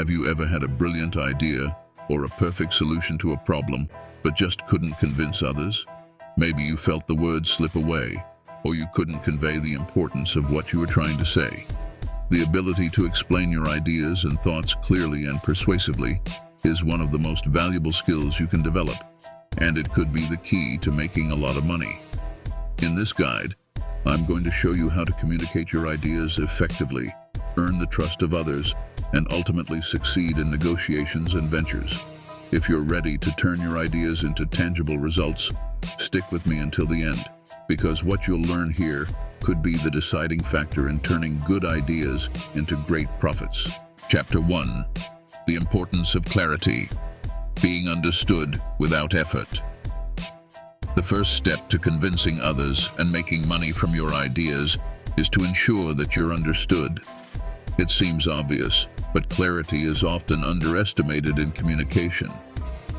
Have you ever had a brilliant idea or a perfect solution to a problem, but just couldn't convince others? Maybe you felt the words slip away, or you couldn't convey the importance of what you were trying to say. The ability to explain your ideas and thoughts clearly and persuasively is one of the most valuable skills you can develop, and it could be the key to making a lot of money. In this guide, I'm going to show you how to communicate your ideas effectively, earn the trust of others, and ultimately succeed in negotiations and ventures. If you're ready to turn your ideas into tangible results, stick with me until the end, because what you'll learn here could be the deciding factor in turning good ideas into great profits. Chapter 1. The importance of clarity. Being understood without effort. The first step to convincing others and making money from your ideas is to ensure that you're understood. It seems obvious, but clarity is often underestimated in communication.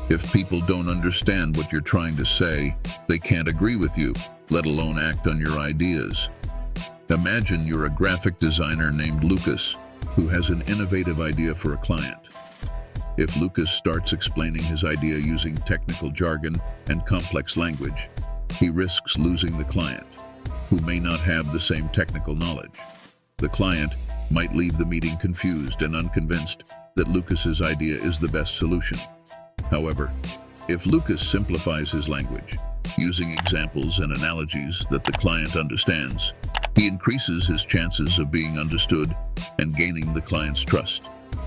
If people don't understand what you're trying to say, they can't agree with you, let alone act on your ideas. Imagine you're a graphic designer named Lucas, who has an innovative idea for a client. If Lucas starts explaining his idea using technical jargon and complex language, he risks losing the client, who may not have the same technical knowledge. The client might leave the meeting confused and unconvinced that Lucas's idea is the best solution. However, if Lucas simplifies his language, using examples and analogies that the client understands, he increases his chances of being understood and gaining the client's trust.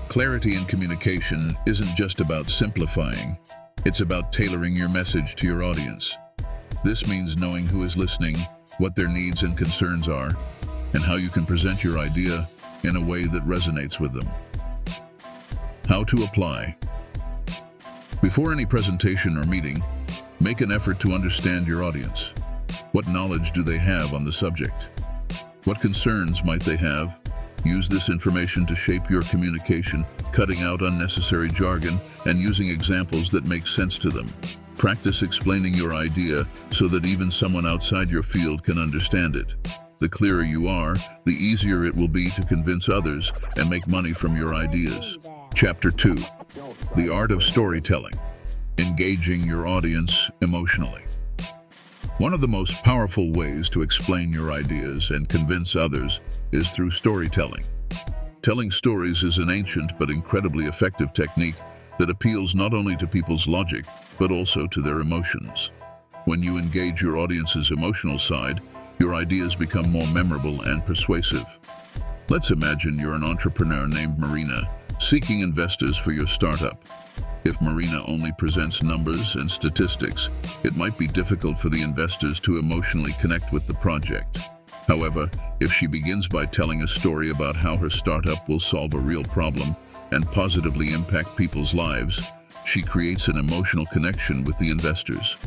Clarity in communication isn't just about simplifying, it's about tailoring your message to your audience. This means knowing who is listening, what their needs and concerns are, and how you can present your idea in a way that resonates with them. How to apply. Before any presentation or meeting, make an effort to understand your audience. What knowledge do they have on the subject? What concerns might they have? Use this information to shape your communication, cutting out unnecessary jargon and using examples that make sense to them. Practice explaining your idea so that even someone outside your field can understand it. The clearer you are, the easier it will be to convince others and make money from your ideas. Chapter 2. The art of storytelling. Engaging your audience emotionally. One of the most powerful ways to explain your ideas and convince others is through storytelling. Telling stories is an ancient but incredibly effective technique that appeals not only to people's logic, but also to their emotions. When you engage your audience's emotional side, your ideas become more memorable and persuasive. Let's imagine you're an entrepreneur named Marina, seeking investors for your startup. If Marina only presents numbers and statistics, it might be difficult for the investors to emotionally connect with the project. However, if she begins by telling a story about how her startup will solve a real problem and positively impact people's lives, she creates an emotional connection with the investors.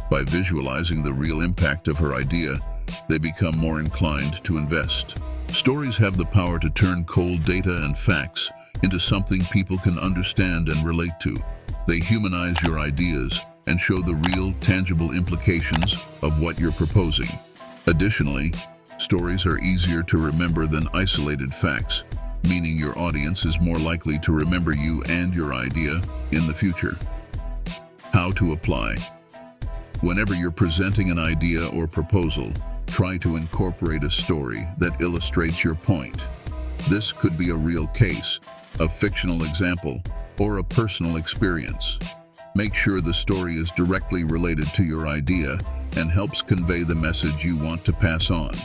By visualizing the real impact of her idea, they become more inclined to invest. Stories have the power to turn cold data and facts into something people can understand and relate to. They humanize your ideas and show the real, tangible implications of what you're proposing. Additionally, stories are easier to remember than isolated facts, meaning your audience is more likely to remember you and your idea in the future. How to apply. Whenever you're presenting an idea or proposal, try to incorporate a story that illustrates your point. This could be a real case, a fictional example, or a personal experience. Make sure the story is directly related to your idea and helps convey the message you want to pass on.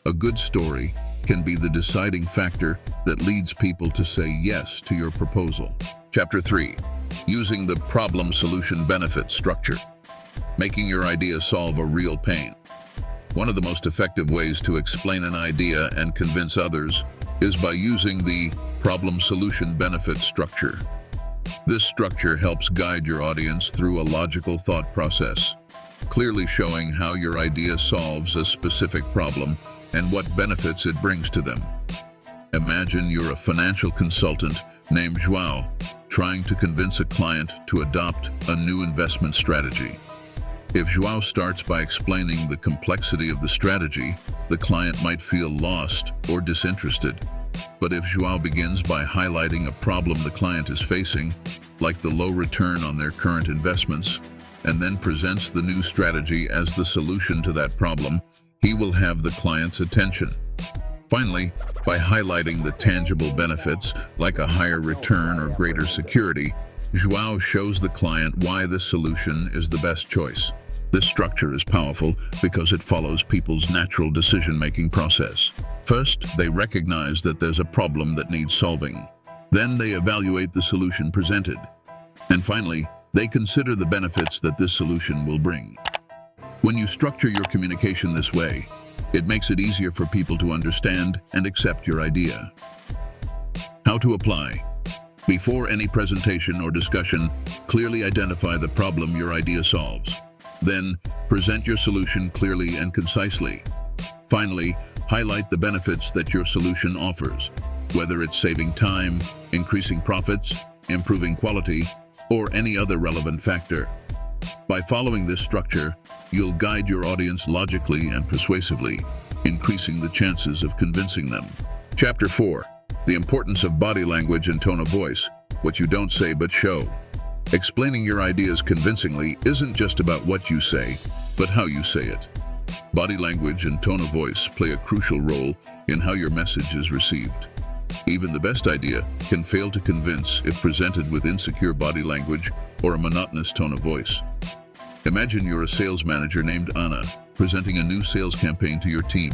A good story can be the deciding factor that leads people to say yes to your proposal. Chapter 3. Using the problem-solution-benefit structure. Making your idea solve a real pain. One of the most effective ways to explain an idea and convince others is by using the problem-solution-benefit structure. This structure helps guide your audience through a logical thought process, clearly showing how your idea solves a specific problem and what benefits it brings to them. Imagine you're a financial consultant named João, trying to convince a client to adopt a new investment strategy. If João starts by explaining the complexity of the strategy, the client might feel lost or disinterested. But if João begins by highlighting a problem the client is facing, like the low return on their current investments, and then presents the new strategy as the solution to that problem, he will have the client's attention. Finally, by highlighting the tangible benefits, like a higher return or greater security, João shows the client why this solution is the best choice. This structure is powerful because it follows people's natural decision-making process. First, they recognize that there's a problem that needs solving. Then they evaluate the solution presented. And finally, they consider the benefits that this solution will bring. When you structure your communication this way, it makes it easier for people to understand and accept your idea. How to apply. Before any presentation or discussion, clearly identify the problem your idea solves. Then, present your solution clearly and concisely. Finally, highlight the benefits that your solution offers, whether it's saving time, increasing profits, improving quality, or any other relevant factor. By following this structure, you'll guide your audience logically and persuasively, increasing the chances of convincing them. Chapter 4. The importance of body language and tone of voice, what you don't say but show. Explaining your ideas convincingly isn't just about what you say, but how you say it. Body language and tone of voice play a crucial role in how your message is received. Even the best idea can fail to convince if presented with insecure body language or a monotonous tone of voice. Imagine you're a sales manager named Anna, presenting a new sales campaign to your team.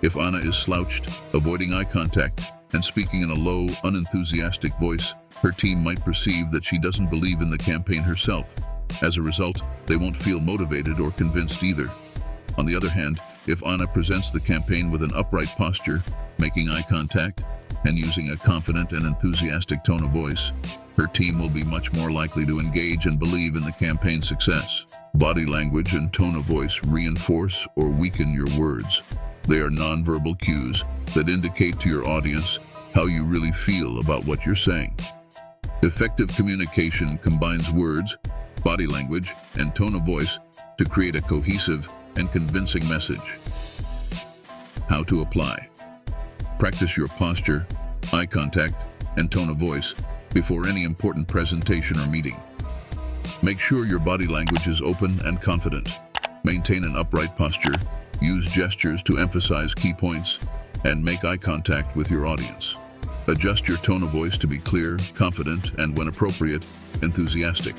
If Anna is slouched, avoiding eye contact, and speaking in a low, unenthusiastic voice, her team might perceive that she doesn't believe in the campaign herself. As a result, they won't feel motivated or convinced either. On the other hand, if Anna presents the campaign with an upright posture, making eye contact, and using a confident and enthusiastic tone of voice, her team will be much more likely to engage and believe in the campaign's success. Body language and tone of voice reinforce or weaken your words. They are nonverbal cues that indicate to your audience how you really feel about what you're saying. Effective communication combines words, body language, and tone of voice to create a cohesive and convincing message. How to apply. Practice your posture, eye contact, and tone of voice before any important presentation or meeting. Make sure your body language is open and confident. Maintain an upright posture, use gestures to emphasize key points, and make eye contact with your audience. Adjust your tone of voice to be clear, confident, and when appropriate, enthusiastic.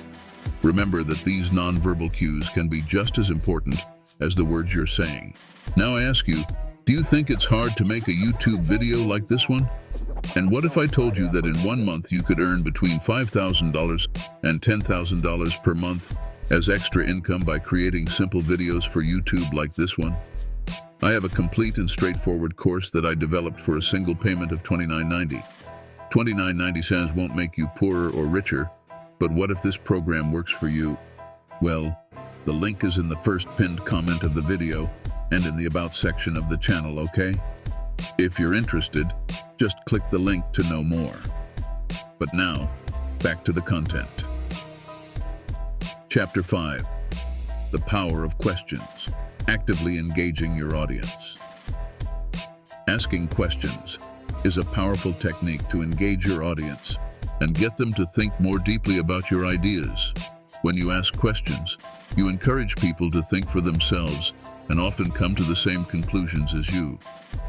Remember that these nonverbal cues can be just as important as the words you're saying. Now I ask you, do you think it's hard to make a YouTube video like this one? And what if I told you that in 1 month you could earn between $5,000 and $10,000 per month as extra income by creating simple videos for YouTube like this one? I have a complete and straightforward course that I developed for a single payment of $29.90. $29.90 won't make you poorer or richer, but what if this program works for you? Well, the link is in the first pinned comment of the video and in the About section of the channel, okay? If you're interested, just click the link to know more. But now, back to the content. Chapter 5. The power of questions. Actively engaging your audience. Asking questions is a powerful technique to engage your audience and get them to think more deeply about your ideas. When you ask questions, you encourage people to think for themselves and often come to the same conclusions as you.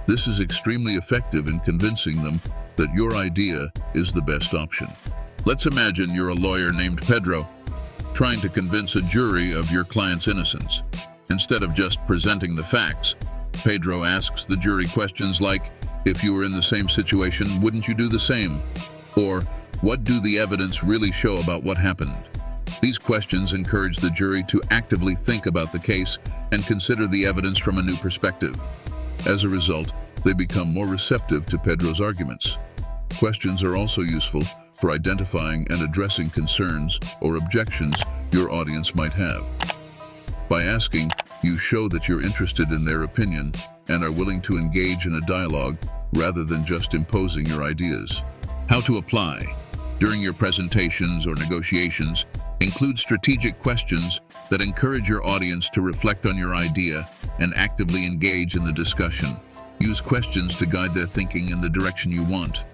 This is extremely effective in convincing them that your idea is the best option. Let's imagine you're a lawyer named Pedro, trying to convince a jury of your client's innocence. Instead of just presenting the facts, Pedro asks the jury questions like, if you were in the same situation, wouldn't you do the same? Or, what do the evidence really show about what happened? These questions encourage the jury to actively think about the case and consider the evidence from a new perspective. As a result, they become more receptive to Pedro's arguments. Questions are also useful for identifying and addressing concerns or objections your audience might have. By asking, you show that you're interested in their opinion and are willing to engage in a dialogue rather than just imposing your ideas. How to apply. During your presentations or negotiations, include strategic questions that encourage your audience to reflect on your idea and actively engage in the discussion. Use questions to guide their thinking in the direction you want.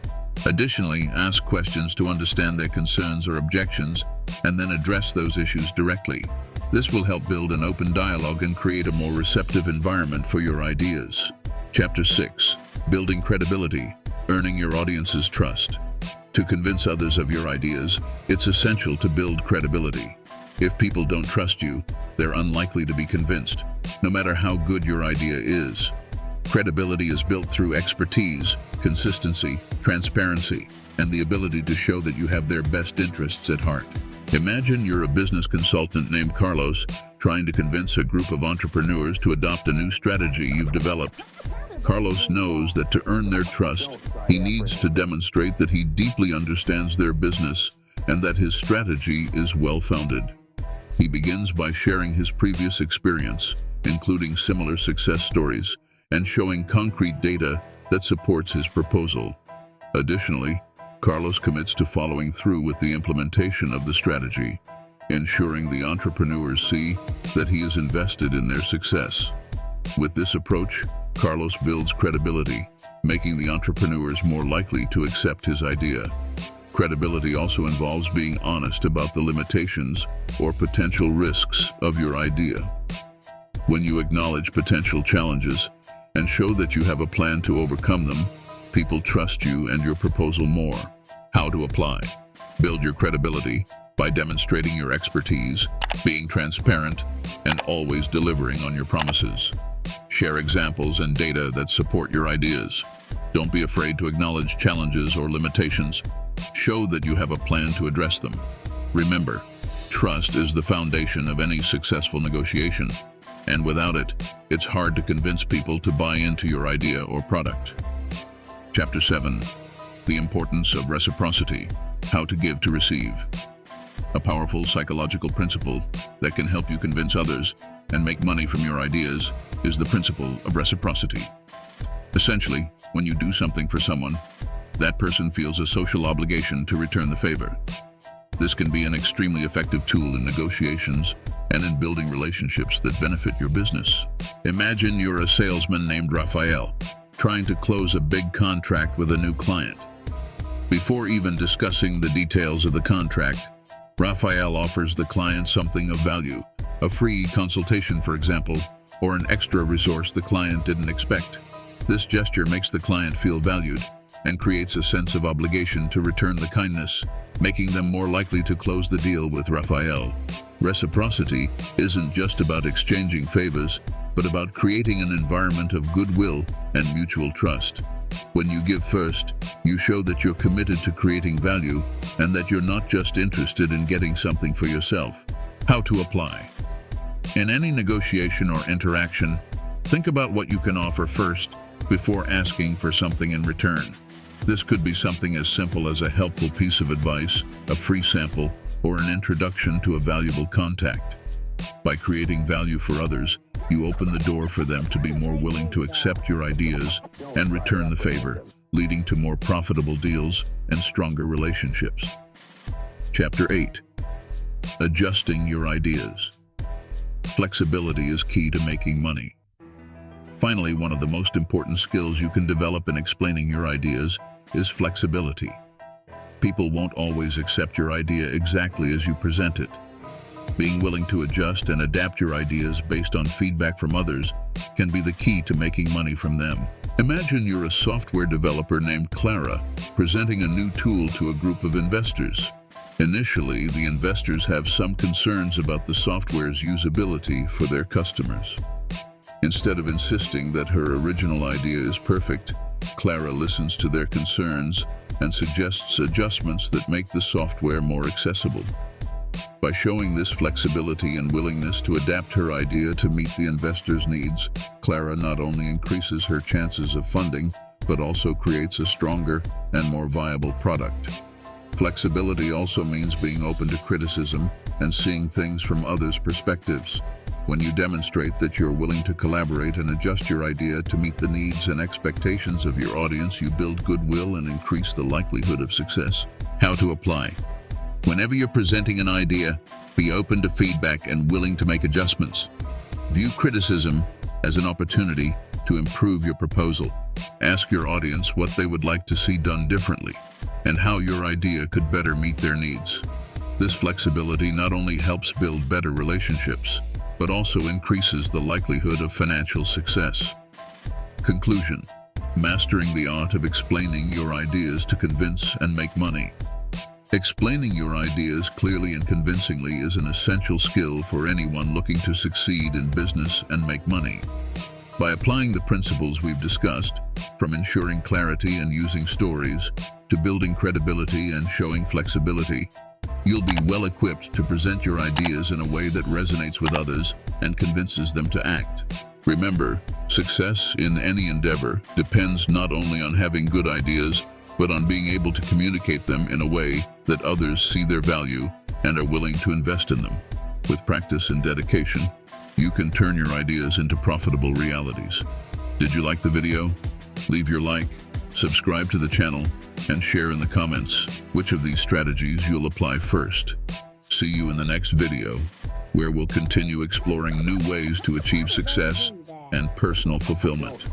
Additionally, ask questions to understand their concerns or objections, and then address those issues directly. This will help build an open dialogue and create a more receptive environment for your ideas. Chapter 6. Building credibility, earning your audience's trust. To convince others of your ideas, it's essential to build credibility. If people don't trust you, they're unlikely to be convinced, no matter how good your idea is. Credibility is built through expertise, consistency, transparency, and the ability to show that you have their best interests at heart. Imagine you're a business consultant named Carlos trying to convince a group of entrepreneurs to adopt a new strategy you've developed. Carlos knows that to earn their trust, he needs to demonstrate that he deeply understands their business and that his strategy is well-founded. He begins by sharing his previous experience, including similar success stories, and showing concrete data that supports his proposal. Additionally, Carlos commits to following through with the implementation of the strategy, ensuring the entrepreneurs see that he is invested in their success. With this approach, Carlos builds credibility, making the entrepreneurs more likely to accept his idea. Credibility also involves being honest about the limitations or potential risks of your idea. When you acknowledge potential challenges and show that you have a plan to overcome them, people trust you and your proposal more. How to apply? Build your credibility by demonstrating your expertise, being transparent, and always delivering on your promises. Share examples and data that support your ideas. Don't be afraid to acknowledge challenges or limitations. Show that you have a plan to address them. Remember, trust is the foundation of any successful negotiation, and without it, it's hard to convince people to buy into your idea or product. Chapter 7. The importance of reciprocity, how to give to receive. A powerful psychological principle that can help you convince others and make money from your ideas is the principle of reciprocity. Essentially, when you do something for someone, that person feels a social obligation to return the favor. This can be an extremely effective tool in negotiations and in building relationships that benefit your business. Imagine you're a salesman named Rafael, trying to close a big contract with a new client. Before even discussing the details of the contract, Rafael offers the client something of value, a free consultation, for example, or an extra resource the client didn't expect. This gesture makes the client feel valued and creates a sense of obligation to return the kindness, making them more likely to close the deal with Rafael. Reciprocity isn't just about exchanging favors, but about creating an environment of goodwill and mutual trust. When you give first, you show that you're committed to creating value and that you're not just interested in getting something for yourself. How to apply? In any negotiation or interaction, think about what you can offer first before asking for something in return. This could be something as simple as a helpful piece of advice, a free sample, or an introduction to a valuable contact. By creating value for others, you open the door for them to be more willing to accept your ideas and return the favor, leading to more profitable deals and stronger relationships. Chapter 8. Adjusting your ideas. Flexibility is key to making money. Finally, one of the most important skills you can develop in explaining your ideas is flexibility. People won't always accept your idea exactly as you present it. Being willing to adjust and adapt your ideas based on feedback from others can be the key to making money from them. Imagine you're a software developer named Clara presenting a new tool to a group of investors. Initially, the investors have some concerns about the software's usability for their customers. Instead of insisting that her original idea is perfect, Clara listens to their concerns and suggests adjustments that make the software more accessible. By showing this flexibility and willingness to adapt her idea to meet the investors' needs, Clara not only increases her chances of funding, but also creates a stronger and more viable product. Flexibility also means being open to criticism and seeing things from others' perspectives. When you demonstrate that you're willing to collaborate and adjust your idea to meet the needs and expectations of your audience, you build goodwill and increase the likelihood of success. How to apply? Whenever you're presenting an idea, be open to feedback and willing to make adjustments. View criticism as an opportunity to improve your proposal. Ask your audience what they would like to see done differently and how your idea could better meet their needs. This flexibility not only helps build better relationships, but also increases the likelihood of financial success. Conclusion: mastering the art of explaining your ideas to convince and make money. Explaining your ideas clearly and convincingly is an essential skill for anyone looking to succeed in business and make money. By applying the principles we've discussed, from ensuring clarity and using stories, to building credibility and showing flexibility, you'll be well equipped to present your ideas in a way that resonates with others and convinces them to act. Remember, success in any endeavor depends not only on having good ideas, but on being able to communicate them in a way that others see their value and are willing to invest in them. With practice and dedication, you can turn your ideas into profitable realities. Did you like the video? Leave your like, subscribe to the channel, and share in the comments which of these strategies you'll apply first. See you in the next video, where we'll continue exploring new ways to achieve success and personal fulfillment.